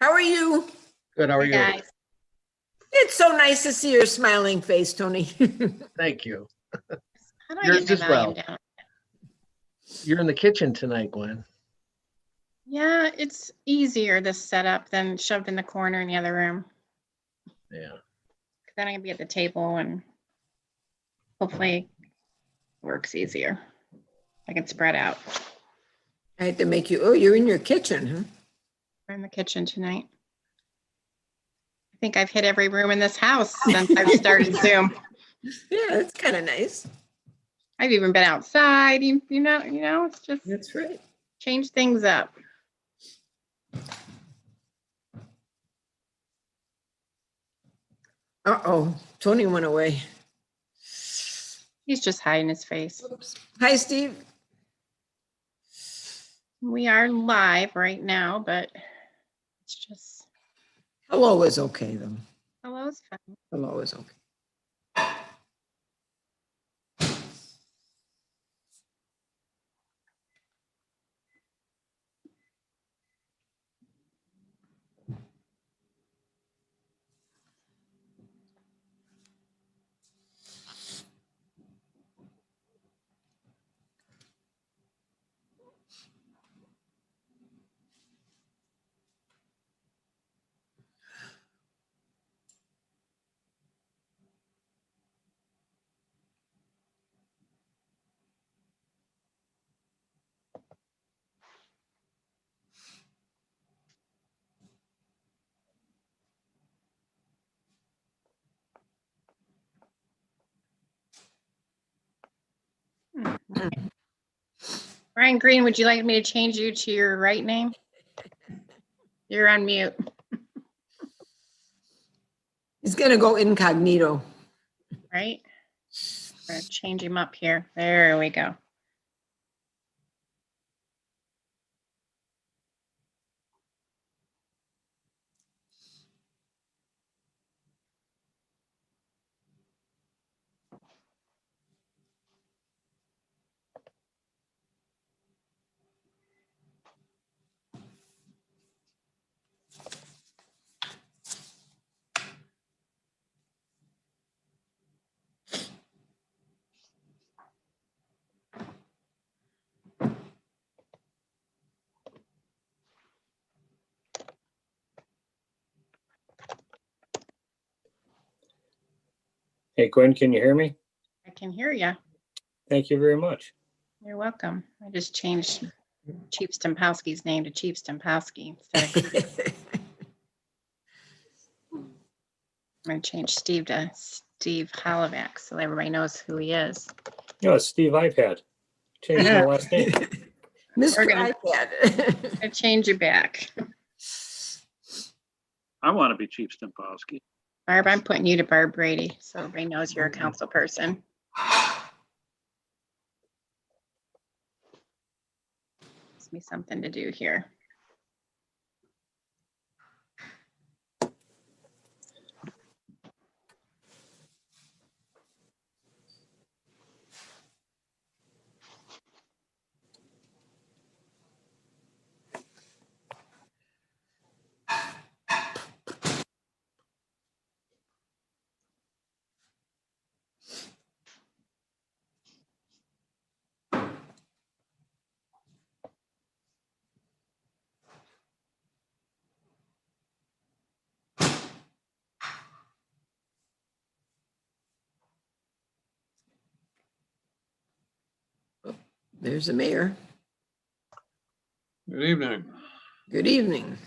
How are you? Good, how are Hey, you? guys. It's so nice to see your smiling face, Tony. Thank you. How do I Yours get my as well. volume down? You're in the kitchen tonight, Gwen. Yeah, it's easier this setup than shoved in the corner in the other room. Yeah. Then I can be at the table and hopefully it works easier. I can spread out. I had to make you, oh, you're in your kitchen, huh? We're in the kitchen tonight. I think I've hit every room in this house since I've started Zoom. Yeah, that's kind of nice. I've even been outside. You know, it's just That's right. change things up. Uh-oh, Tony went away. He's just hiding his face. Oops. Hi, Steve. We are live right now, but it's just Hello is okay, though. hello's fine. Hello is okay. Brian Green, would you like me to change you to your right name? You're on mute. He's gonna go incognito. Right? We're gonna change him up here. There we go. Hey, Gwen, can you hear me? I can hear you. Thank you very much. You're welcome. I just changed Chief Stempowski's name to Chief Stempowski. instead of- I'm going to change Steve to Steve Holovac so everybody knows who he is. No, it's Steve iPad. Changed my last name. Mr. We're gonna- iPad. I change you back. I want to be Chief Stempowski. Barb, I'm putting you to Barb Brady so everybody knows you're a council person. Gives me something to do here. There's the mayor. Good evening. Good evening.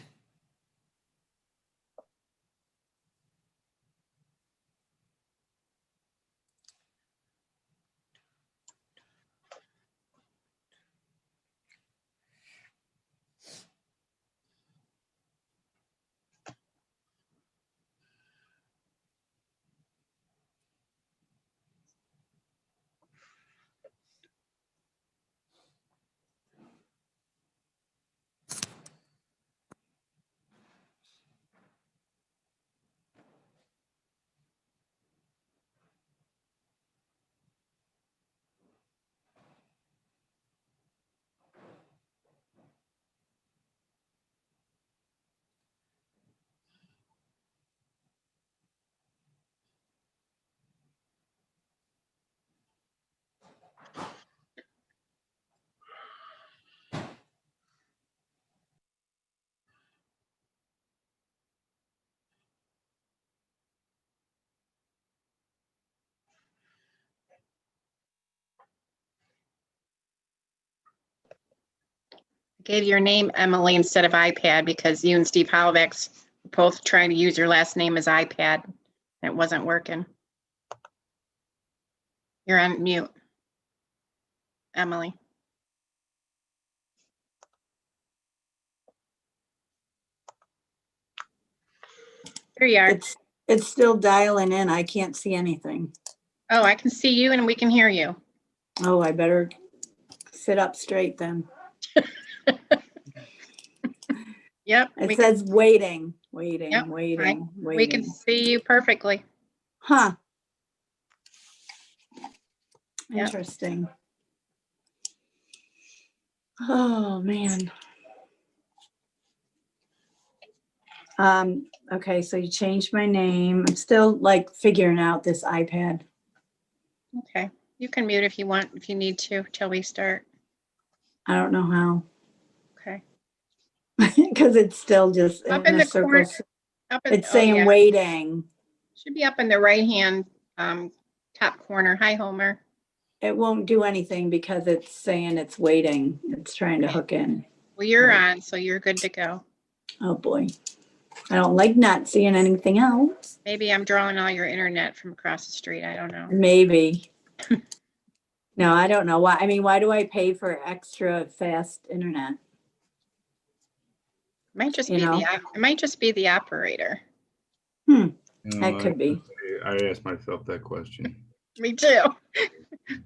gave your name Emily instead of iPad because you and Steve Halivax were both trying to use your last name as iPad. It wasn't working. You're on mute, Emily. There you are. It's still dialing in. I can't see anything. Oh, I can see you and we can hear you. Oh, I better sit up straight then. Yep. It we says can, waiting, waiting, Yep, waiting, we can waiting. see you perfectly. Huh. Yep. Interesting. Oh, man. Okay, so you changed my name. I'm still like figuring out this iPad. Okay. You can mute if you want, if you need to, till we start. I don't know how. Okay. Because it's still just Up in in a the corner. circle. Up in, It's oh, saying yeah. waiting. Should be up in the right hand top corner. Hi, Homer. It won't do anything because it's saying it's waiting. It's trying to Okay. hook in. Well, you're on, so you're good to go. Oh, boy. I don't like not seeing anything else. Maybe I'm drawing all your internet from across the street. I don't know. Maybe. No, I don't know why. I mean, why do I pay for extra fast internet? Might just You be know? it might just be the operator. That could be. I asked myself that question. Me too.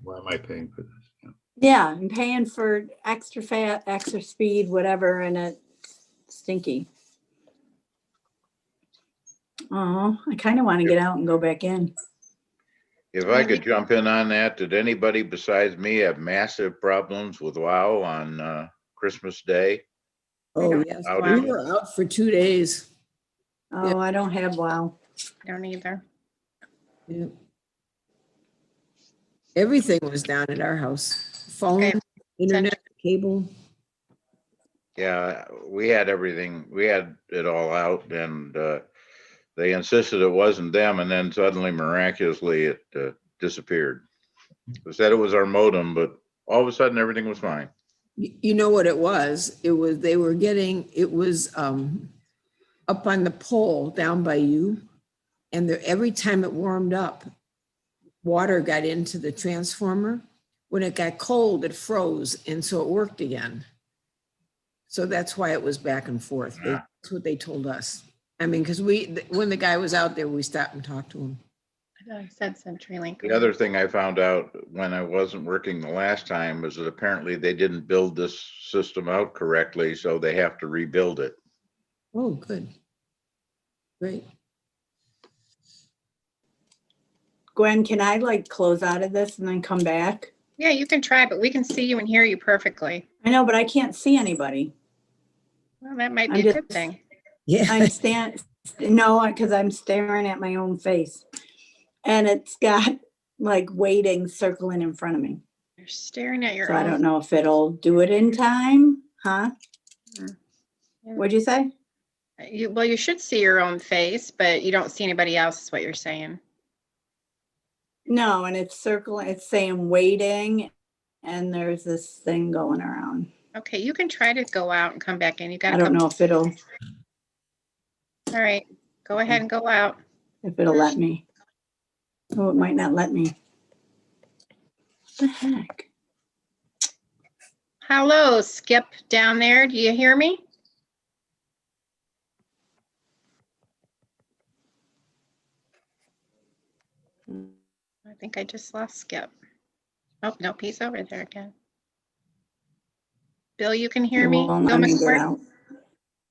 Why am I paying for this? Yeah, I'm paying for extra fat, extra speed, whatever, and it's stinky. Oh, I kind of want to get out and go back in. If I could jump in on that, did anybody besides me have massive problems with WOW on Christmas Day? Oh, yes. Out We in- were out for 2 days. Oh, I don't have WOW. I don't either. Yeah. Everything was down at our house. Phone, Okay. internet, cable. Yeah, we had everything, we had it all out, and they insisted it wasn't them, and then suddenly miraculously it disappeared. They said it was our modem, but all of a sudden everything was fine. You know what it was? It was, they were getting, it was up on the pole down by you. And every time it warmed up, water got into the transformer. When it got cold, it froze, and so it worked again. So that's why it was back and forth. That's what they told us. I mean, because when the guy was out there, we stopped and talked to him. I thought I said CenturyLink. The other thing I found out when I wasn't working the last time was that apparently they didn't build this system out correctly, so they have to rebuild it. Oh, good. Great. Gwen, can I like close out of this and then come back? Yeah, you can try, but we can see you and hear you perfectly. I know, but I can't see anybody. Well, that might I'm be a good just- thing. Yeah. No, because I'm staring at my own face. And it's got like waiting circling in front of me. You're staring at your So own. I don't know if it'll do it in time, huh? Mm. What'd you say? Well, you should see your own face, but you don't see anybody else, is what you're saying. No, and it's circling, it's saying waiting, and there's this thing going around. Okay, you can try to go out and come back in. You got I a don't couple. know if it'll All right, go ahead and go out. let me. Oh, it might not let me. What the heck? Hello, Skip down there. Do you hear me? I think I just lost Skip. Oh, no, he's over there again. Bill, you can hear It me? won't Bill let me get McCord? out.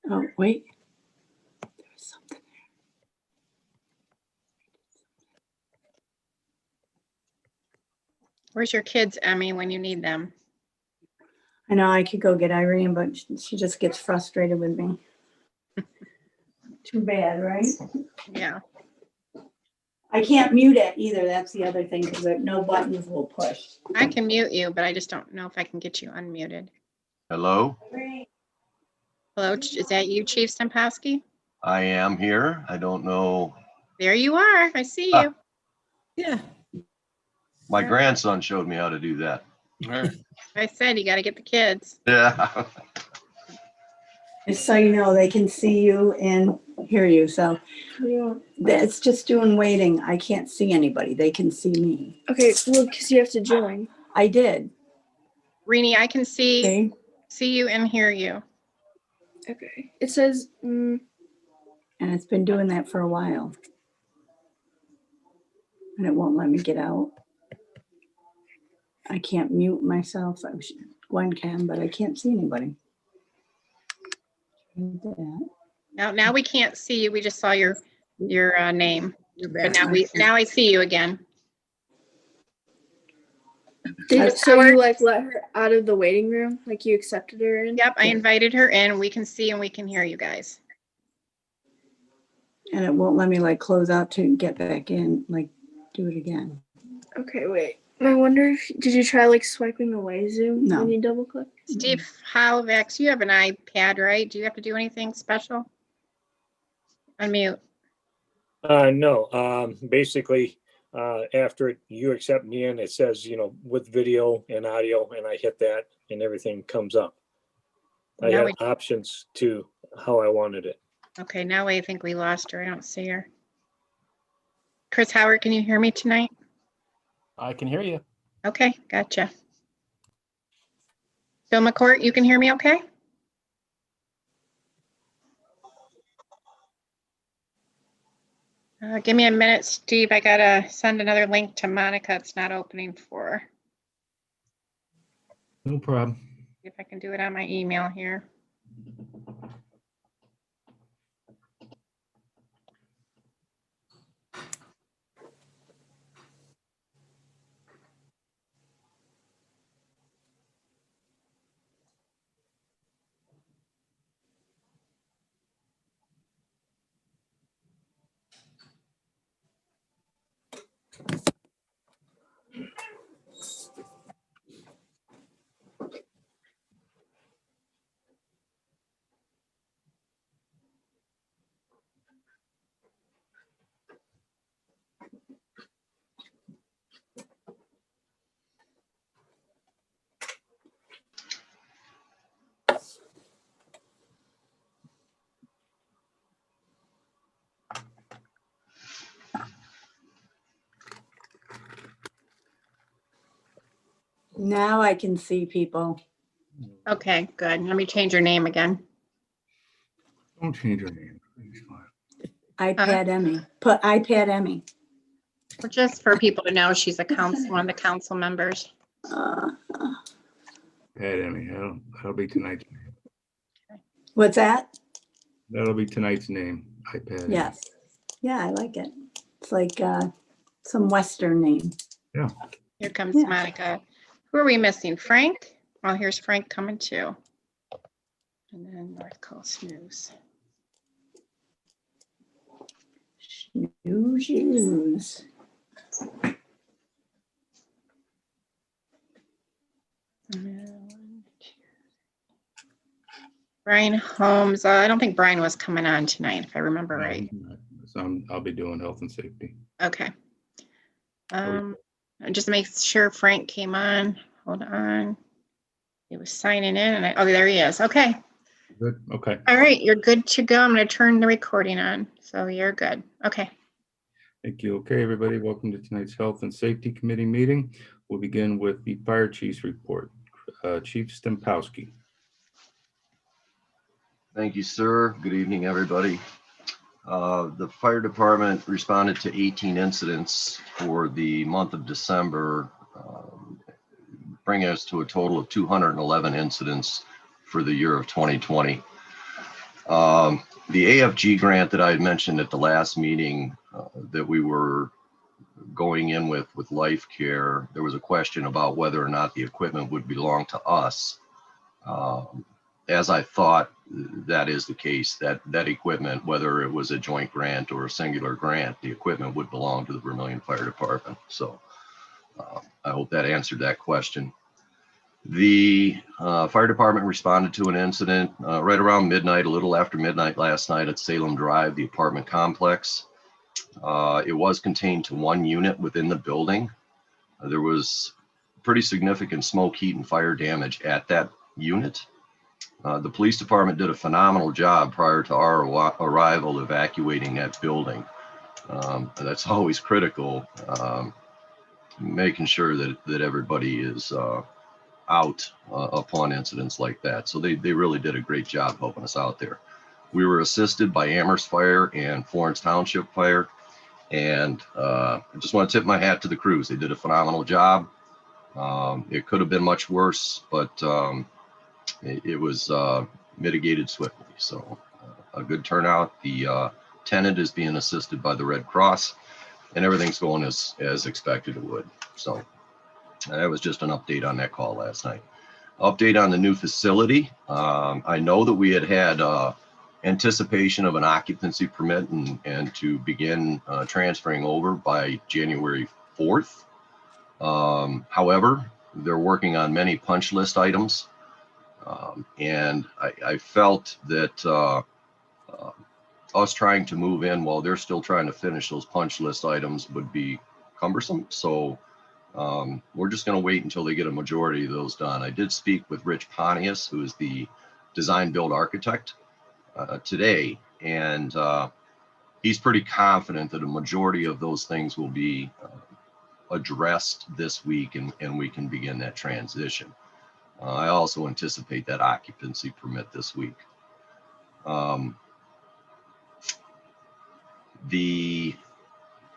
Oh, wait. There's something. Where's your kids, Emmy, when you need them? I know I could go get Irene, but she just gets frustrated with me. Too bad, right? Yeah. I can't mute it either. That's the other thing, because no buttons will push. I can mute you, but I just don't know if I can get you unmuted. Hello, Hello, is that you, Chief Stempowski? I am here. I don't know. There you are. I see you. Yeah. My grandson showed me how to do that. All right. I said you got to get the kids. Yeah. Just so you know, they can see you and hear you. So that's just doing waiting. I can't see anybody. They can see me. Okay, well, because you have to join. I did. Rini, I can Okay. see you and hear you. Okay. It says, And it's been doing that for a while. And it won't let me get out. I can't mute myself. Gwen can, but I can't see anybody. Now we can't see you. We just saw your name, You're but back. now I see you again. so you like let her out of the waiting room? Like you accepted her in? Yep, I invited her in. We can see and we can hear you guys. And it won't let me like close out to get back in, like do it again. Okay, wait. I wonder if, did you try like swiping away Zoom No. when you double click? Steve Halivax, you have an iPad, right? Do you have to do anything special? Unmute. No, basically, after you accept me in, it says, with video and audio, and I hit that and everything comes up. I Now have options to how I wanted it. Okay, now I think we lost her. I don't see her. Chris Howard, can you hear me tonight? I can hear you. Okay, gotcha. Bill McCourt, you can hear me okay? Give me a minute, Steve. I gotta send another link to Monica. It's not opening for her. No problem. See if I can do it on my email here. Now I can see people. Okay, good. Let me change your name again. Don't change your name. It's fine. iPad Emmy. Put iPad Emmy. Just for people to know, she's one of the council members. Pat Emmy, that'll be tonight's name. What's that? That'll be tonight's name. iPad Emmy. Yes. Yeah, I like it. It's like some Western name. Yeah. Here comes Yeah. Monica. Who are we missing? Frank? Oh, here's Frank coming too. And then North Coast News. News. Brian Holmes. I don't think Brian was coming on tonight, if I remember right. So I'll be doing health and safety. Okay. Just make sure Frank came on. Hold on. He was signing in and there he is. Okay. Good. Okay. All right. You're good to go. I'm going to turn the recording on. So you're good. Okay. Thank you. Okay, everybody, welcome to tonight's Health and Safety Committee meeting. We'll begin with the Fire Chief's report. Chief Stempowski. Thank you, sir. Good evening, everybody. The fire department responded to 18 incidents for the month of December, bringing us to a total of 211 incidents for the year of 2020. The AFG grant that I had mentioned at the last meeting that we were going in with Life Care, there was a question about whether or not the equipment would belong to us. As I thought, that is the case, that equipment, whether it was a joint grant or a singular grant, the equipment would belong to the Vermilion Fire Department. So I hope that answered that question. The fire department responded to an incident right around midnight, a little after midnight last night at Salem Drive, the apartment complex. It was contained to one unit within the building. There was pretty significant smoke, heat, and fire damage at that unit. The police department did a phenomenal job prior to our arrival evacuating that building. That's always critical, making sure that everybody is out upon incidents like that. So they really did a great job helping us out there. We were assisted by Amherst Fire and Florence Township Fire. And I just want to tip my hat to the crews. They did a phenomenal job. It could have been much worse, but it was mitigated swiftly. So a good turnout. The tenant is being assisted by the Red Cross, and everything's going as expected it would. So that was just an update on that call last night. Update on the new facility. I know that we had anticipation of an occupancy permit and to begin transferring over by January 4th. However, they're working on many punch list items. And I felt that us trying to move in while they're still trying to finish those punch list items would be cumbersome. So we're just going to wait until they get a majority of those done. I did speak with Rich Pontius, who is the design build architect, today, and he's pretty confident that a majority of those things will be addressed this week, and we can begin that transition. I also anticipate that occupancy permit this week. The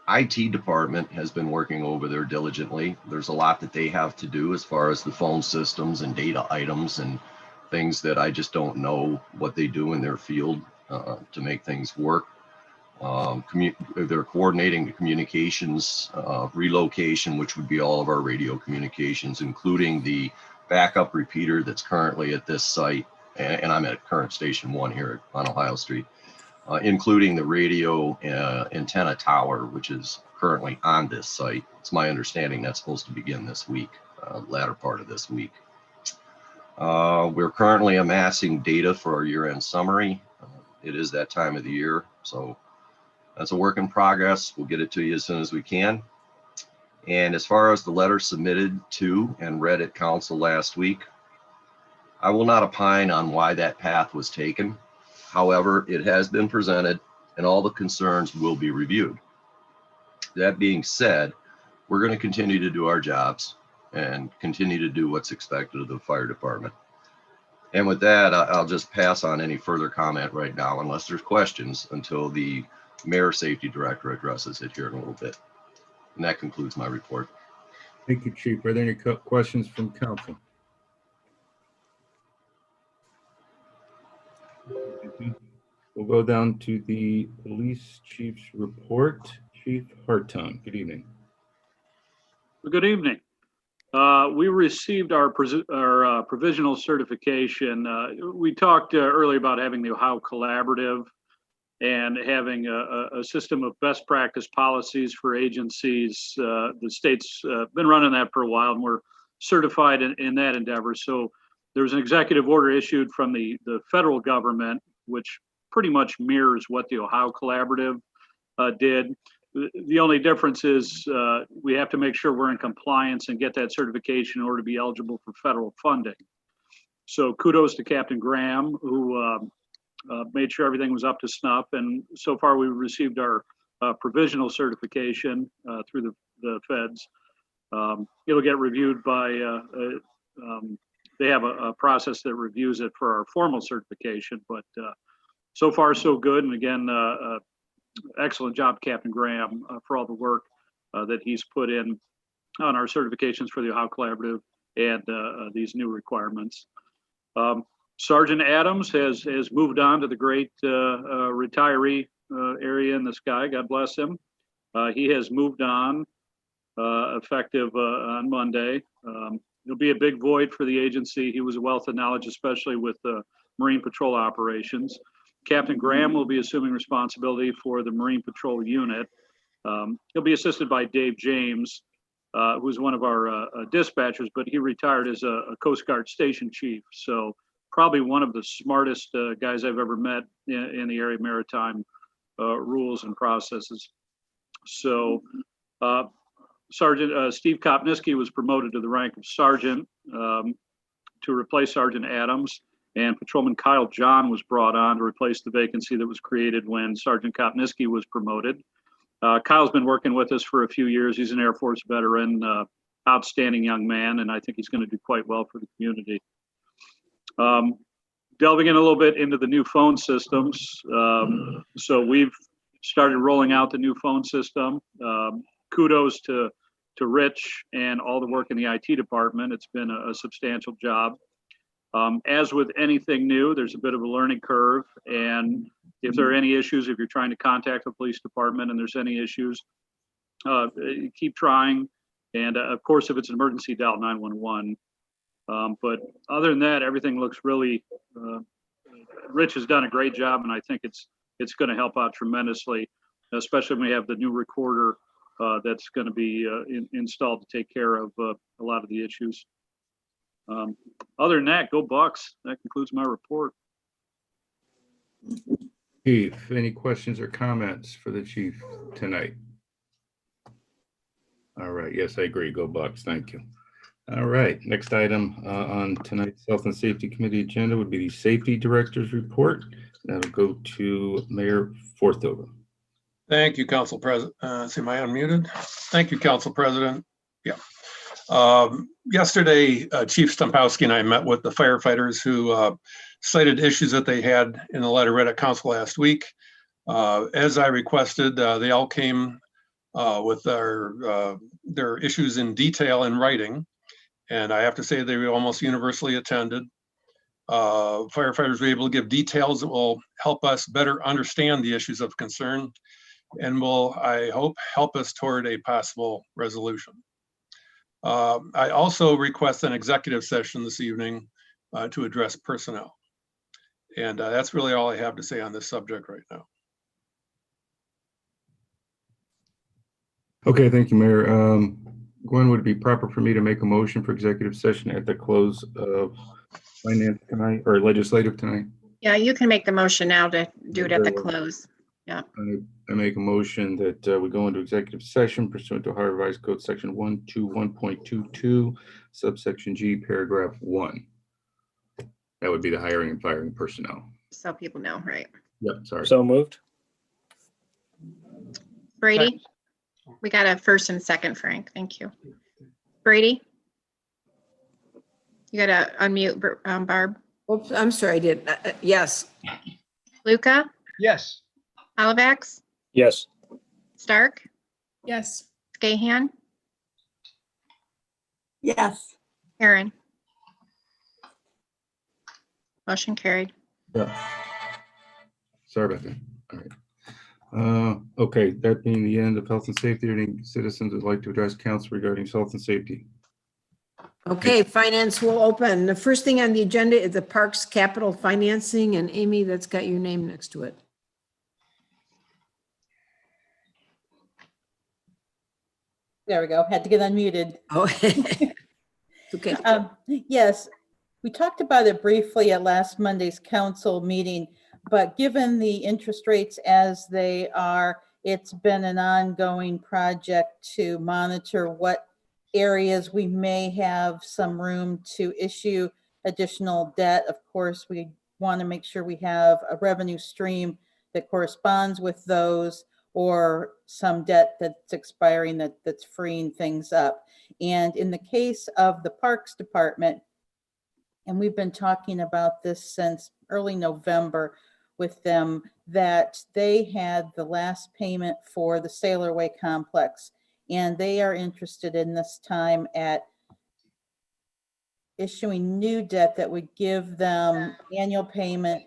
IT department has been working over there diligently. There's a lot that they have to do as far as the phone systems and data items and things that I just don't know what they do in their field to make things work. They're coordinating the communications relocation, which would be all of our radio communications, including the backup repeater that's currently at this site. And I'm at current station 1 here on Ohio Street, including the radio antenna tower, which is currently on this site. It's my understanding that's supposed to begin this week, latter part of this week. We're currently amassing data for our year-end summary. It is that time of the year, so that's a work in progress. We'll get it to you as soon as we can. And as far as the letter submitted to and read at council last week, I will not opine on why that path was taken. However, it has been presented and all the concerns will be reviewed. That being said, we're going to continue to do our jobs and continue to do what's expected of the fire department. And with that, I'll just pass on any further comment right now, unless there's questions, until the Mayor Safety Director addresses it here in a little bit. And that concludes my report. Thank you, Chief. Are there any questions from council? We'll go down to the police chief's report. Chief Hartung, good evening. Good evening. We received our provisional certification. We talked earlier about having the Ohio Collaborative and having a system of best practice policies for agencies. The state's been running that for a while, and we're certified in that endeavor. So there's an executive order issued from the federal government, which pretty much mirrors what the Ohio Collaborative did. The only difference is we have to make sure we're in compliance and get that certification in order to be eligible for federal funding. So kudos to Captain Graham, who made sure everything was up to snuff. And so far we received our provisional certification through the feds. It'll get reviewed by, they have a process that reviews it for our formal certification, but so far so good. And again, excellent job, Captain Graham, for all the work that he's put in on our certifications for the Ohio Collaborative and these new requirements. Sergeant Adams has moved on to the great retiree area in the sky. God bless him. He has moved on effective on Monday. It'll be a big void for the agency. He was a wealth of knowledge, especially with Marine Patrol operations. Captain Graham will be assuming responsibility for the Marine Patrol unit. He'll be assisted by Dave James, who's one of our dispatchers, but he retired as a Coast Guard station chief. So probably one of the smartest guys I've ever met in the area of maritime rules and processes. So Sergeant Steve Kopniski was promoted to the rank of sergeant to replace Sergeant Adams. and Patrolman Kyle John was brought on to replace the vacancy that was created when Sergeant Kopniski was promoted. Kyle's been working with us for a few years. He's an Air Force veteran, outstanding young man, and I think he's going to do quite well for the community. Delving in a little bit into the new phone systems. So we've started rolling out the new phone system. Kudos to Rich and all the work in the IT department. It's been a substantial job. As with anything new, there's a bit of a learning curve. And if there are any issues, if you're trying to contact the police department and there's any issues, keep trying. And of course, if it's an emergency, dial 911. But other than that, everything looks really, Rich has done a great job, and I think it's going to help out tremendously, especially when we have the new recorder that's going to be installed to take care of a lot of the issues. Other than that, go Bucks. That concludes my report. Chief, any questions or comments for the chief tonight? All right. Yes, I agree. Go Bucks. Thank you. All right. Next item on tonight's Health and Safety Committee agenda would be the Safety Director's Report. That'll go to Mayor Forthover. Thank you, Council President. Am I unmuted? Thank you, Council President. Yeah. Yesterday, Chief Stempowski and I met with the firefighters who cited issues that they had in the letter read at council last week. As I requested, they all came with their issues in detail in writing. And I have to say they were almost universally attended. Firefighters were able to give details that will help us better understand the issues of concern and will, I hope, help us toward a possible resolution. I also request an executive session this evening to address personnel. And that's really all I have to say on this subject right now. Okay, thank you, Mayor. Gwen, would it be proper for me to make a motion for executive session at the close of finance tonight or legislative tonight? Yeah, you can make the motion now to do it at the Very well. close. Yeah. I make a motion that we go into executive session pursuant to Ohio Revised Code Section 121.22, subsection G, paragraph 1. That would be the hiring and firing personnel. So people know, right? Yep, sorry. So moved. Brady? We got a first and second, Frank. Thank you. Brady? You got to unmute, Barb. Oops, I'm sorry, I did. Yes. Luca? Yes. Olivax? Yes. Stark? Yes. Gahan? Yes. Aaron? Motion carried. Yeah. Sorry about that. All right. Okay, that being the end of health and safety, any citizens would like to address council regarding health and safety? Okay, finance will open. The first thing on the agenda is the Parks Capital Financing, and Amy, that's got your name next to it. There we go. Had to get unmuted. Oh, okay. Yes, we talked about it briefly at last Monday's council meeting, but given the interest rates as they are, it's been an ongoing project to monitor what areas we may have some room to issue additional debt. Of course, we want to make sure we have a revenue stream that corresponds with those, or some debt that's expiring that's freeing things up. And in the case of the Parks Department, and we've been talking about this since early November with them, that they had the last payment for the Sailorway complex, and they are interested in this time at issuing new debt that would give them annual payment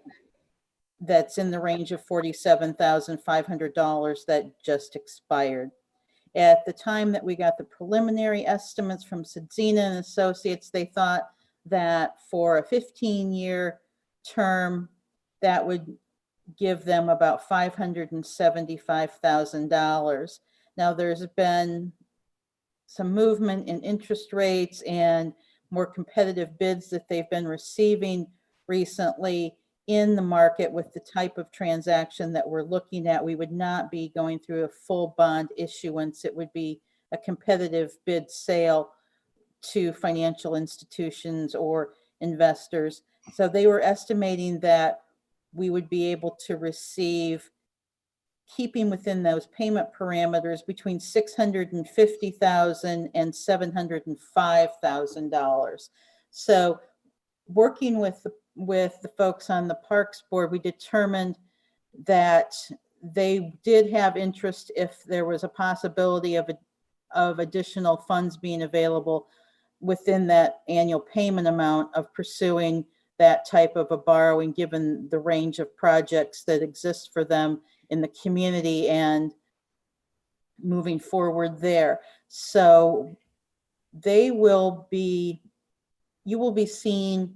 that's in the range of $47,500 that just expired. At the time that we got the preliminary estimates from Sadzina and Associates, they thought that for a 15-year term, that would give them about $575,000. Now, there's been some movement in interest rates and more competitive bids that they've been receiving recently in the market with the type of transaction that we're looking at. We would not be going through a full bond issuance. It would be a competitive bid sale to financial institutions or investors. So they were estimating that we would be able to receive, keeping within those payment parameters, between $650,000 and $705,000. So working with the folks on the Parks Board, we determined that they did have interest if there was a possibility of additional funds being available within that annual payment amount of pursuing that type of a borrowing, given the range of projects that exist for them in the community and moving forward there. So you will be seeing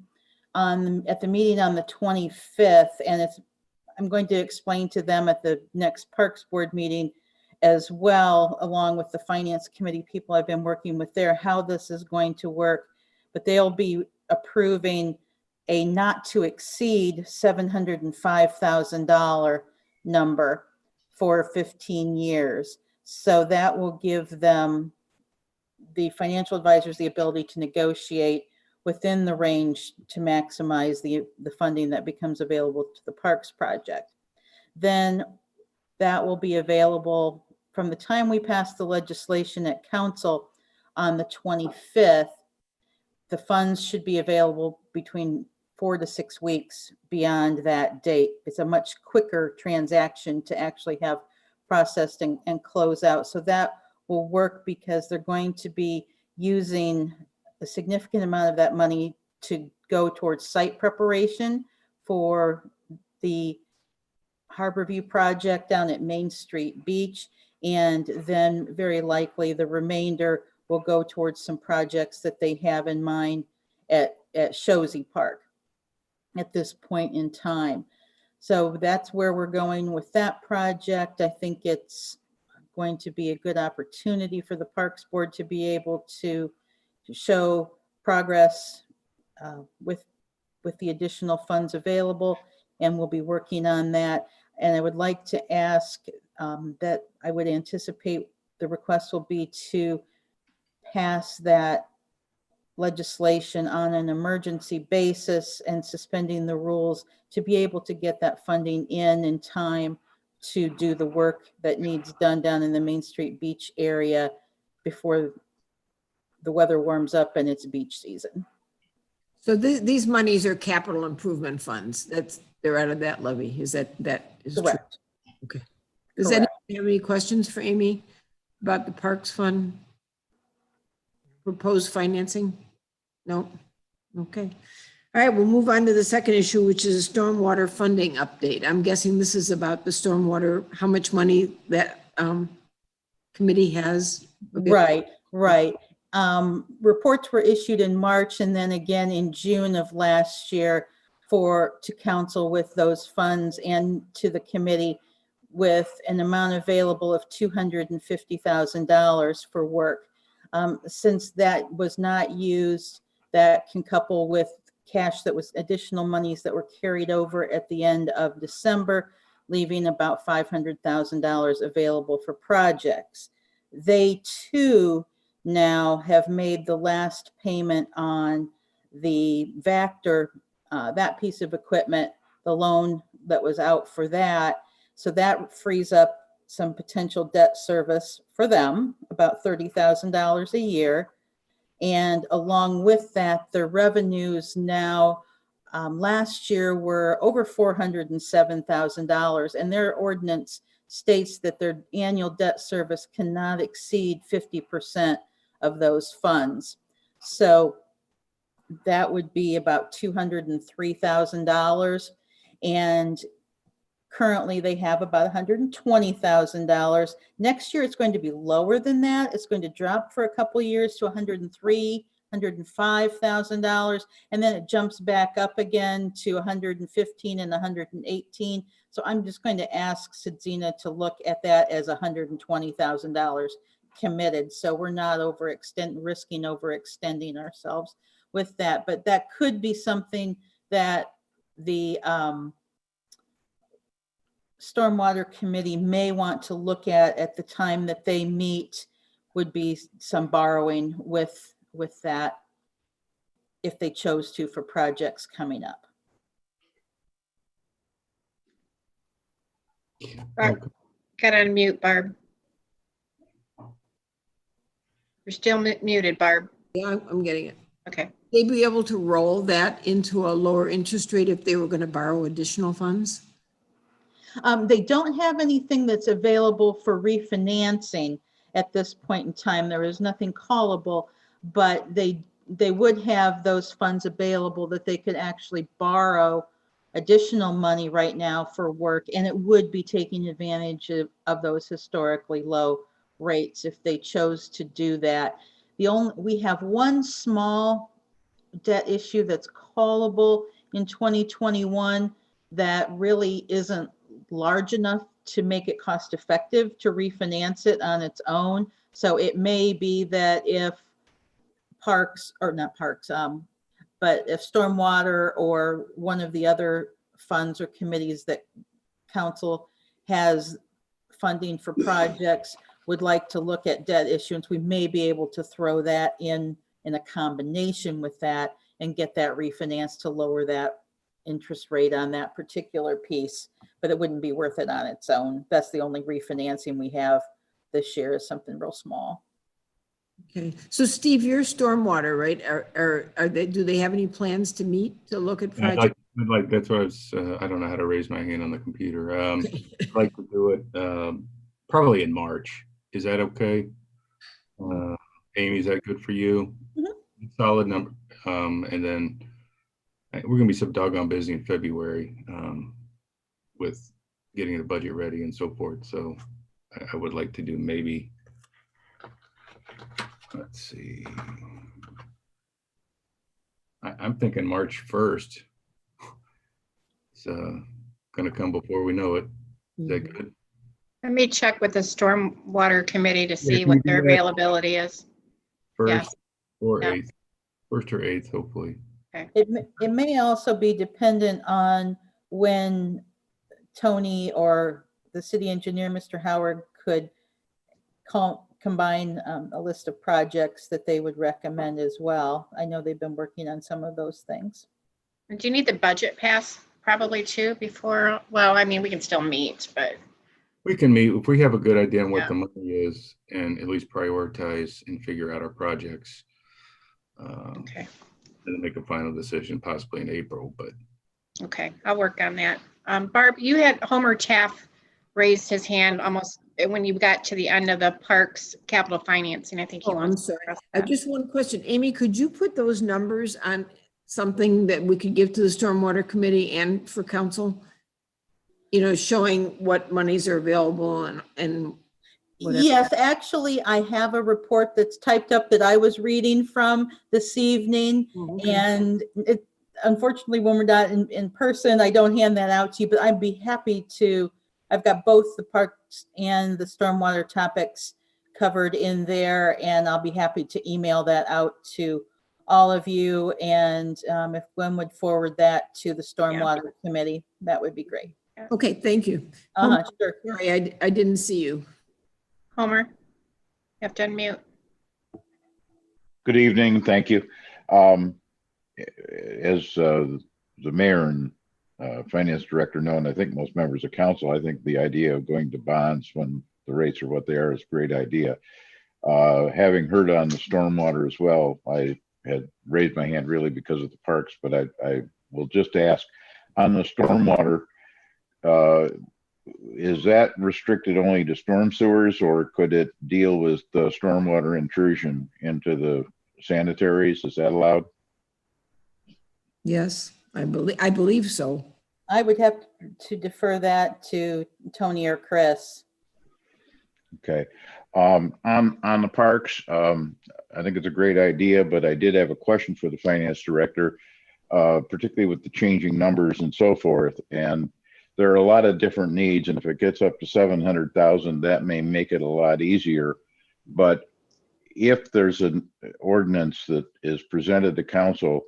at the meeting on the 25th, and I'm going to explain to them at the next Parks Board meeting as well, along with the Finance Committee people I've been working with there, how this is going to work. But they'll be approving a not to exceed $705,000 number for 15 years. So that will give them, the financial advisors, the ability to negotiate within the range to maximize the funding that becomes available to the Parks project. Then that will be available from the time we pass the legislation at council on the 25th. The funds should be available between 4 to 6 weeks beyond that date. It's a much quicker transaction to actually have processed and close out. So that will work because they're going to be using a significant amount of that money to go towards site preparation for the Harborview project down at Main Street Beach. And then very likely the remainder will go towards some projects that they have in mind at Shozy Park at this point in time. So that's where we're going with that project. I think it's going to be a good opportunity for the Parks Board to be able to show progress with the additional funds available, and we'll be working on that. And I would like to ask that I would anticipate the request will be to pass that legislation on an emergency basis and suspending the rules to be able to get that funding in time to do the work that needs done down in the Main Street Beach area before the weather warms up and it's beach season. So these monies are capital improvement funds. They're out of that levy. Is that is Correct. true? Okay. Does anyone have any questions for Amy about the Parks Fund proposed financing? No? Okay. All right, we'll move on to the second issue, which is a stormwater funding update. I'm guessing this is about the stormwater, how much money that committee has. Right. Reports were issued in March and then again in June of last year to council with those funds and to the committee with an amount available of $250,000 for work. Since that was not used, that can couple with cash that was additional monies that were carried over at the end of December, leaving about $500,000 available for projects. They too now have made the last payment on the Vector, that piece of equipment, the loan that was out for that. So that frees up some potential debt service for them, about $30,000 a year. And along with that, the revenues now, last year were over $407,000, and their ordinance states that their annual debt service cannot exceed 50% of those funds. So that would be about $203,000. And currently they have about $120,000. Next year, it's going to be lower than that. It's going to drop for a couple of years to $103,000, $105,000. And then it jumps back up again to $115,000 and $118,000. So I'm just going to ask Sidzina to look at that as $120,000 committed. So we're not risking overextending ourselves with that. But that could be something that the Stormwater Committee may want to look at the time that they meet, would be some borrowing with that if they chose to for projects coming up. Barb, got to unmute, Barb. You're still muted, Barb. Yeah, I'm getting it. Okay. They'd be able to roll that into a lower interest rate if they were going to borrow additional funds? They don't have anything that's available for refinancing at this point in time. There is nothing callable, but they would have those funds available that they could actually borrow additional money right now for work, and it would be taking advantage of those historically low rates if they chose to do that. We have one small debt issue that's callable in 2021 that really isn't large enough to make it cost effective to refinance it on its own. So it may be that if parks, or not parks, but if stormwater or one of the other funds or committees that council has funding for projects would like to look at debt issuance, we may be able to throw that in a combination with that and get that refinanced to lower that interest rate on that particular piece, but it wouldn't be worth it on its own. That's the only refinancing we have this year, is something real small. Okay, so Steve, your stormwater, right? Are they, do they have any plans to meet to look at I'd projects? like, that's what I was, I don't know how to raise my hand on the computer. I'd like to do it probably in March. Is that okay? Amy, is that good for you? Mhm. Solid number. And then we're gonna be so doggone busy in February with getting the budget ready and so forth. So I would like to do maybe, let's see. I'm thinking March 1st. It's gonna come before we know it. Is that good? Let me check with the Stormwater Committee to see can what you their do that? availability is. First Yes. or Yeah. 8th. 1st or 8th, hopefully. It may also be dependent on when Tony or the city engineer, Mr. Howard, could combine a list of projects that they would recommend as well. I know they've been working on some of those things. Do you need the budget pass probably too before? Well, I mean, we can still meet, but We can meet if we have a good idea on what Yeah. the money is and at least prioritize and figure out our projects. okay. And then make a final decision possibly in April, but Okay, I'll work on that. Barb, you had Homer Taft raised his hand almost when you got to the end of the parks capital financing. I think he Oh, I'm was. sorry. I just one question. Amy, could you put those numbers on something that we could give to the Stormwater Committee and for council? You know, showing what monies are available and whatever. Yes, actually, I have a report that's typed up that I was reading from this evening. Oh, okay. And it, unfortunately, when we're not in person, I don't hand that out to you, but I'd be happy to. I've got both the parks and the stormwater topics covered in there, and I'll be happy to email that out to all of you. And if Gwen would forward that to the Stormwater Committee, that would be great. Okay, thank you. Sure. Sorry, I didn't see you. Homer, you have to unmute. Good evening, thank you. As the mayor and finance director know, and I think most members of council, I think the idea of going to bonds when the rates are what they are is a great idea. Having heard on the stormwater as well, I had raised my hand really because of the parks, but I will just ask on the stormwater, is that restricted only to storm sewers, or could it deal with the stormwater intrusion into the sanitaries? Is that allowed? Yes, I believe so. I would have to defer that to Tony or Chris. Okay. On the parks, I think it's a great idea, but I did have a question for the finance director, particularly with the changing numbers and so forth. And there are a lot of different needs, and if it gets up to 700,000, that may make it a lot easier. But if there's an ordinance that is presented to council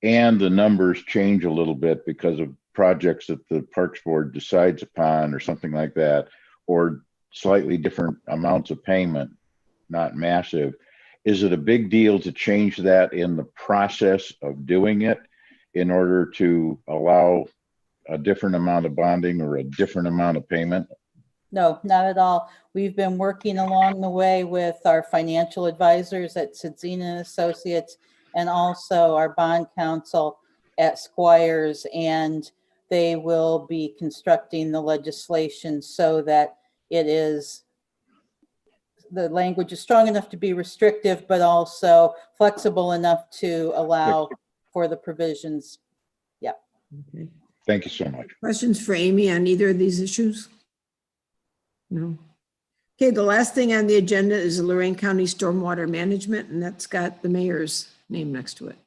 and the numbers change a little bit because of projects that the Parks Board decides upon or something like that, or slightly different amounts of payment, not massive, is it a big deal to change that in the process of doing it in order to allow a different amount of bonding or a different amount of payment? No, not at all. We've been working along the way with our financial advisors at Sudzina and Associates and also our bond counsel at Squires, and they will be constructing the legislation so that it is, the language is strong enough to be restrictive, but also flexible enough to allow for the provisions. Yeah. Okay. Thank you so much. Questions for Amy on either of these issues? No. Okay, the last thing on the agenda is Lorraine County Stormwater Management, and that's got the mayor's name next to it.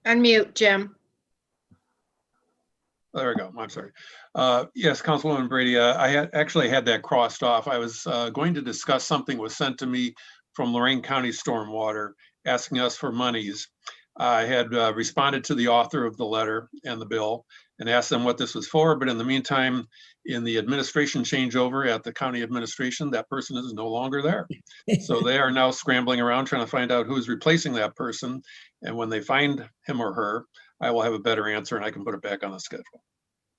Unmute, Jim. There we go. I'm sorry. Yes, Councilwoman Brady, I had actually had that crossed off. I was going to discuss something was sent to me from Lorraine County Stormwater asking us for monies. I had responded to the author of the letter and the bill and asked them what this was for. But in the meantime, in the administration changeover at the county administration, that person is no longer there. So they are now scrambling around trying to find out who's replacing that person. And when they find him or her, I will have a better answer and I can put it back on the schedule.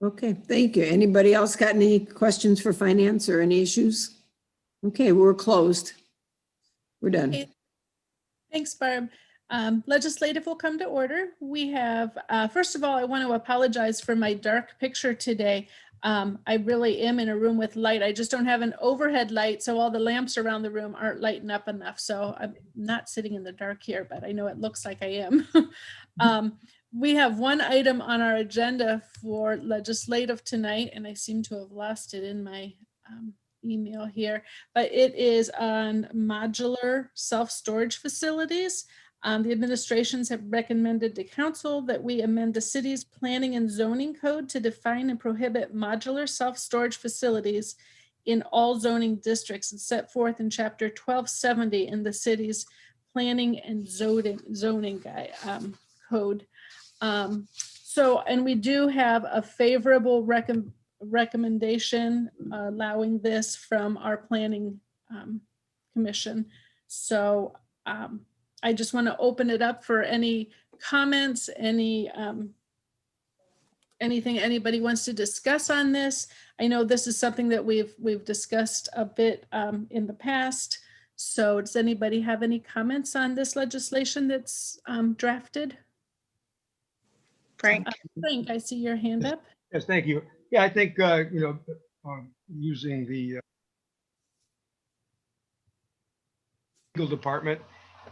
Okay, thank you. Anybody else got any questions for finance or any issues? Okay, we're closed. We're done. Okay. Thanks, Barb. Legislative will come to order. We have, first of all, I want to apologize for my dark picture today. I really am in a room with light. I just don't have an overhead light, so all the lamps around the room aren't lighting up enough. So I'm not sitting in the dark here, but I know it looks like I am. We have one item on our agenda for legislative tonight, and I seem to have lost it in my email here, but it is on modular self-storage facilities. The administrations have recommended to council that we amend the city's planning and zoning code to define and prohibit modular self-storage facilities in all zoning districts and set forth in chapter 1270 in the city's planning and zoning code. And we do have a favorable recommendation allowing this from our planning commission. So I just want to open it up for any comments, anything anybody wants to discuss on this. I know this is something that we've discussed a bit in the past. So does anybody have any comments on this legislation that's drafted? Frank. Frank, I see your hand up. Yes, thank you. Yeah, I think, using the legal department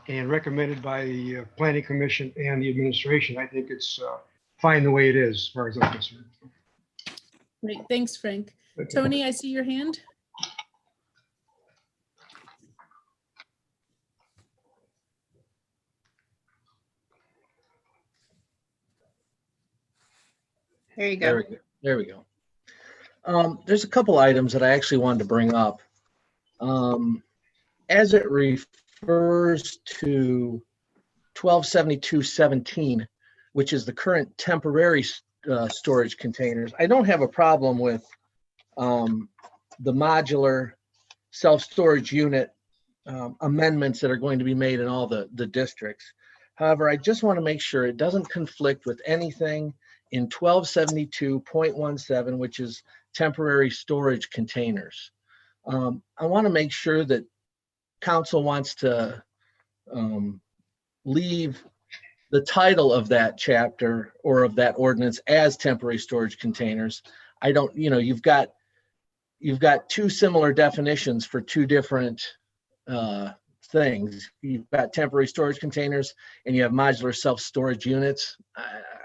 and recommended by the planning commission and the administration, I think it's fine the way it is, as far as I'm concerned. Great, thanks, Frank. Tony, I see your hand. There you go. There we go. There's a couple items that I actually wanted to bring up. As it refers to 1272.17, which is the current temporary storage containers, I don't have a problem with the modular self-storage unit amendments that are going to be made in all the districts. However, I just want to make sure it doesn't conflict with anything in 1272.17, which is temporary storage containers. I want to make sure that council wants to leave the title of that chapter or of that ordinance as temporary storage containers. I don't, you've got two similar definitions for two different things. You've got temporary storage containers and you have modular self-storage units.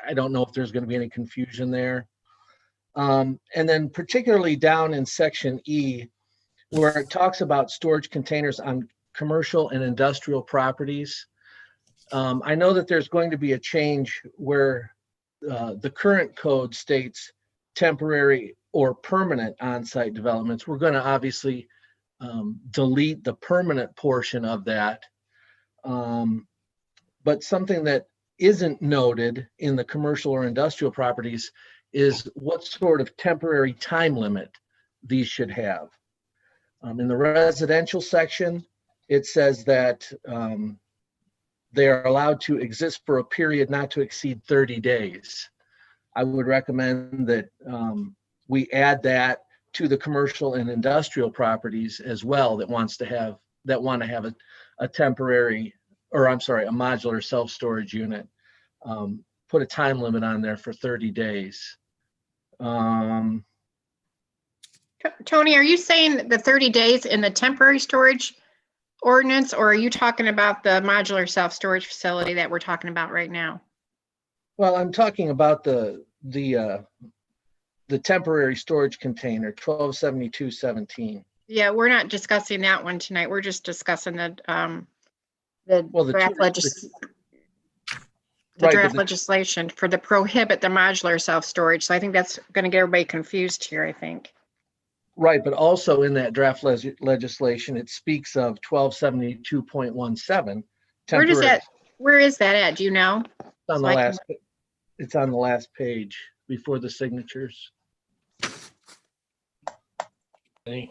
I don't know if there's going to be any confusion there. And then particularly down in section E, where it talks about storage containers on commercial and industrial properties. I know that there's going to be a change where the current code states temporary or permanent on-site developments. We're going to obviously delete the permanent portion of that. But something that isn't noted in the commercial or industrial properties is what sort of temporary time limit these should have. In the residential section, it says that they are allowed to exist for a period not to exceed 30 days. I would recommend that we add that to the commercial and industrial properties as well that want to have a temporary, or I'm sorry, a modular self-storage unit. Put a time limit on there for 30 days. Tony, are you saying the 30 days in the temporary storage ordinance, or are you talking about the modular self-storage facility that we're talking about right now? Well, I'm talking about the temporary storage container, 127217. Yeah, we're not discussing that one tonight. We're just discussing the draft legislation for the prohibit the modular self-storage. So I think that's going to get everybody confused here, I think. Right, but also in that draft legislation, it speaks of 1272.17. Where is that at? Do you know? It's on the last page before the signatures. I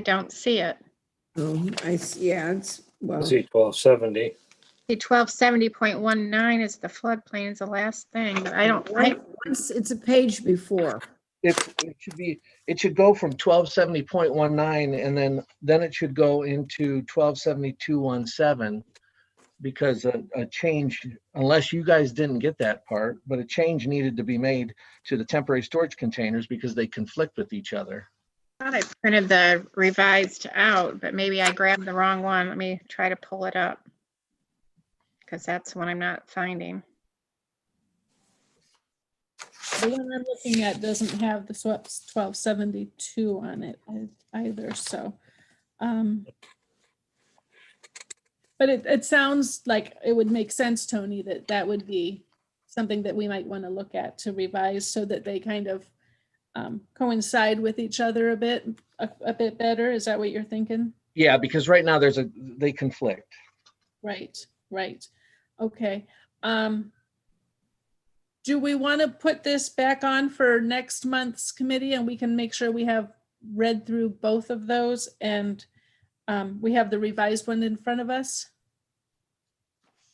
don't see it. Yeah, it's, well. Let's see, 1270. See, 1270.19 is the floodplain is the last thing, but I don't, It's a page before. It should go from 1270.19 and then it should go into 1272.17 because a change, unless you guys didn't get that part, but a change needed to be made to the temporary storage containers because they conflict with each other. I thought I printed the revised out, but maybe I grabbed the wrong one. Let me try to pull it up because that's one I'm not finding. The one I'm looking at doesn't have the 1272 on it either, so. But it sounds like it would make sense, Tony, that would be something that we might want to look at to revise so that they kind of coincide with each other a bit better. Is that what you're thinking? Yeah, because right now they conflict. Right. Okay. Do we want to put this back on for next month's committee and we can make sure we have read through both of those and we have the revised one in front of us?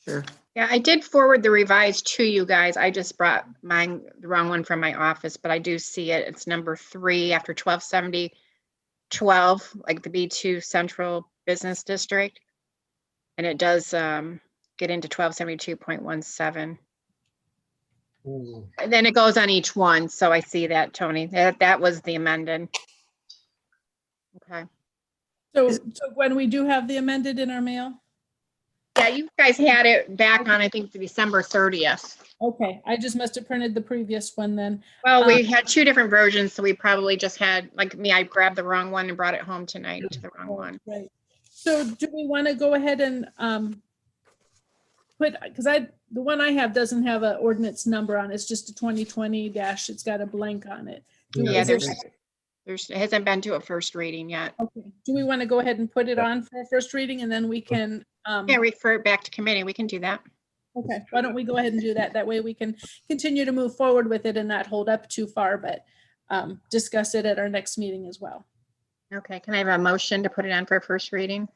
Sure. Yeah, I did forward the revised to you guys. I just brought the wrong one from my office, but I do see it. It's number 3 after 1270-12, like the B2 Central Business District. And it does get into 1272.17. And then it goes on each one. So I see that, Tony. That was the amended. Okay. So when we do have the amended in our mail? Yeah, you guys had it back on, I think, December 30th. Okay, I just must have printed the previous one then. Well, we had 2 different versions, so we probably just had, like me, I grabbed the wrong one and brought it home tonight to the wrong one. Right. So do we want to go ahead and put, because the one I have doesn't have an ordinance number on it. It's just a 2020 dash. It's got a blank on it. Yeah, it hasn't been to a first reading yet. Okay. Do we want to go ahead and put it on for a first reading and then we can refer it back to committee. We can do that. Okay, why don't we go ahead and do that? That way we can continue to move forward with it and not hold up too far, but discuss it at our next meeting as well. Okay, can I have a motion to put it on for a first reading?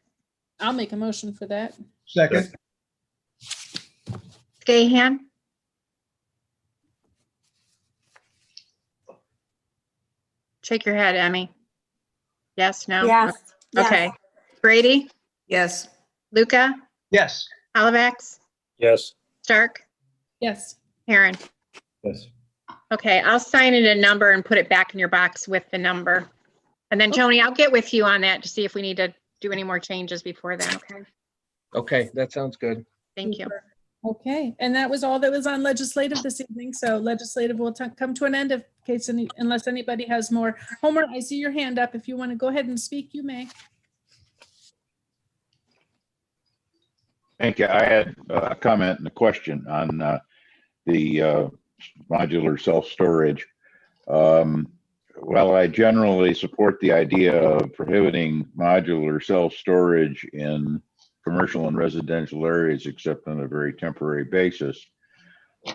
I'll make a motion for that. Second. Gahan? Shake your head, Emmy. Yes, no? Yes. Okay. Brady? Yes. Luca? Yes. Halifax? Yes. Stark? Yes. Heron? Yes. Okay, I'll sign it a number and put it back in your box with the number. And then Tony, I'll get with you on that to see if we need to do any more changes before then, okay? Okay, that sounds good. Thank you. Okay, and that was all that was on legislative this evening. So legislative will come to an end unless anybody has more. Homer, I see your hand up. If you want to go ahead and speak, you may. Thank you. I had a comment and a question on the modular self-storage. While I generally support the idea of prohibiting modular self-storage in commercial and residential areas, except on a very temporary basis,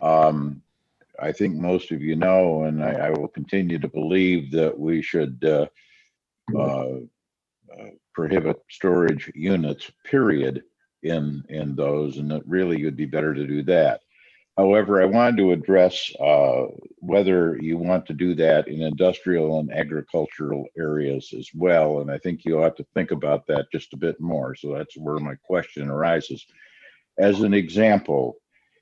I think most of you know, and I will continue to believe that we should prohibit storage units, period, in those, and that really would be better to do that. However, I wanted to address whether you want to do that in industrial and agricultural areas as well, and I think you ought to think about that just a bit more. So that's where my question arises. As an example,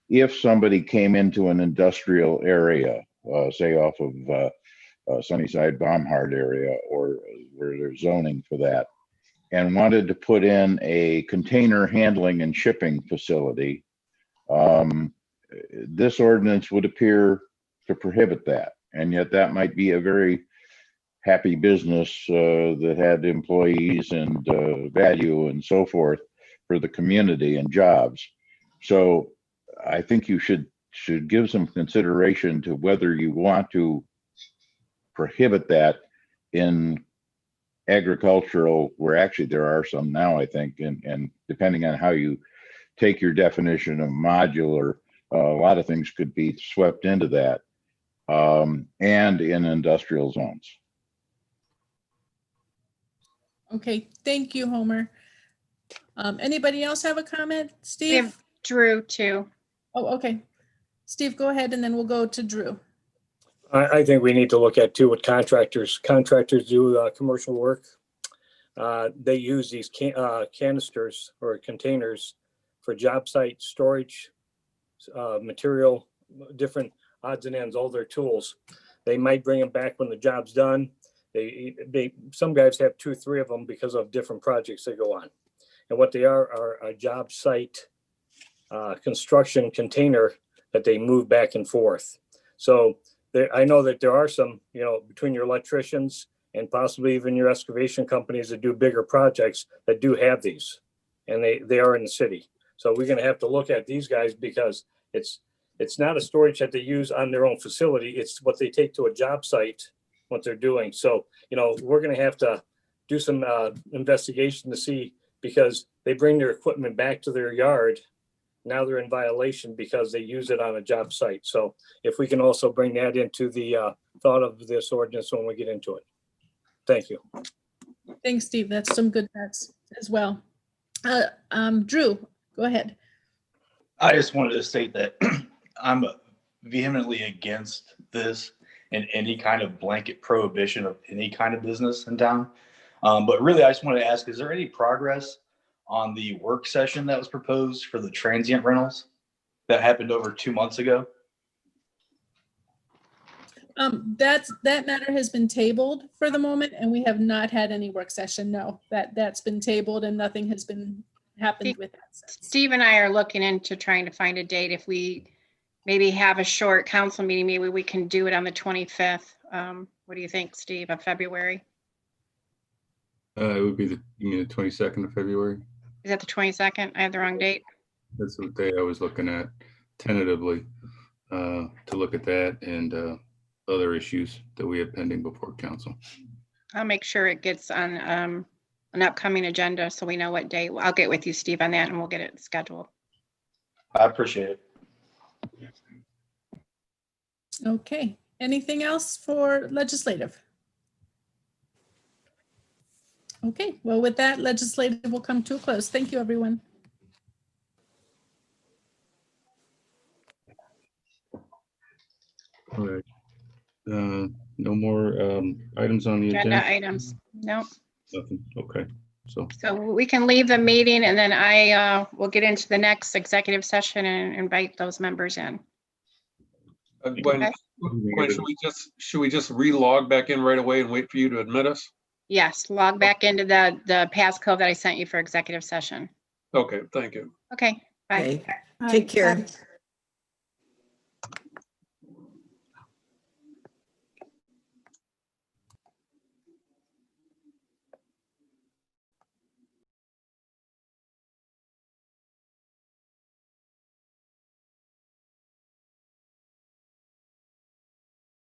if somebody came into an industrial area, say off of Sunnyside Baumhard area, or where there's zoning for that, and wanted to put in a container handling and shipping facility, this ordinance would appear to prohibit that. And yet that might be a very happy business that had employees and value and so forth for the community and jobs. So I think you should give some consideration to whether you want to prohibit that in agricultural, where actually there are some now, I think, and depending on how you take your definition of modular, a lot of things could be swept into that, and in industrial zones. Okay, thank you, Homer. Anybody else have a comment? We Steve? have Drew too. Oh, okay. Steve, go ahead, and then we'll go to Drew. I think we need to look at too what contractors do commercial work. They use these canisters or containers for job site storage, material, different odds and ends, all their tools. They might bring them back when the job's done. Some guys have 2, 3 of them because of different projects they go on. And what they are a job site construction container that they move back and forth. So I know that there are some, between your electricians and possibly even your excavation companies that do bigger projects that do have these, and they are in the city. So we're going to have to look at these guys, because it's not a storage that they use on their own facility. It's what they take to a job site, what they're doing. So, we're going to have to do some investigation to see, because they bring their equipment back to their yard. Now they're in violation because they use it on a job site. So if we can also bring that into the thought of this ordinance when we get into it. Thank you. Thanks, Steve. That's some good thoughts as well. Drew, go ahead. I just wanted to state that I'm vehemently against this and any kind of blanket prohibition of any kind of business in town. But really, I just wanted to ask, is there any progress on the work session that was proposed for the transient rentals that happened over 2 months ago? That matter has been tabled for the moment, and we have not had any work session. No, that's been tabled and nothing has been happened with that. Steve and I are looking into trying to find a date. If we maybe have a short council meeting, maybe we can do it on the 25th. What do you think, Steve, of February? It would be you mean the 22nd of February? Is that the 22nd? I have the wrong date. That's the day I was looking at tentatively, to look at that and other issues that we have pending before council. I'll make sure it gets on an upcoming agenda so we know what day. I'll get with you, Steve, on that, and we'll get it scheduled. I appreciate it. Okay. Anything else for legislative? Okay, well, with that, legislative will come to a close. Thank you, everyone. All right. No more items on the agenda? Agenda items. No. Nothing. Okay. So we can leave the meeting, and then I will get into the next executive session and invite those members in. Gwen, should we just re-log back in right away and wait for you to admit us? Yes, log back into the passcode that I sent you for executive session. Okay, thank you. Okay, bye. Okay. Take care.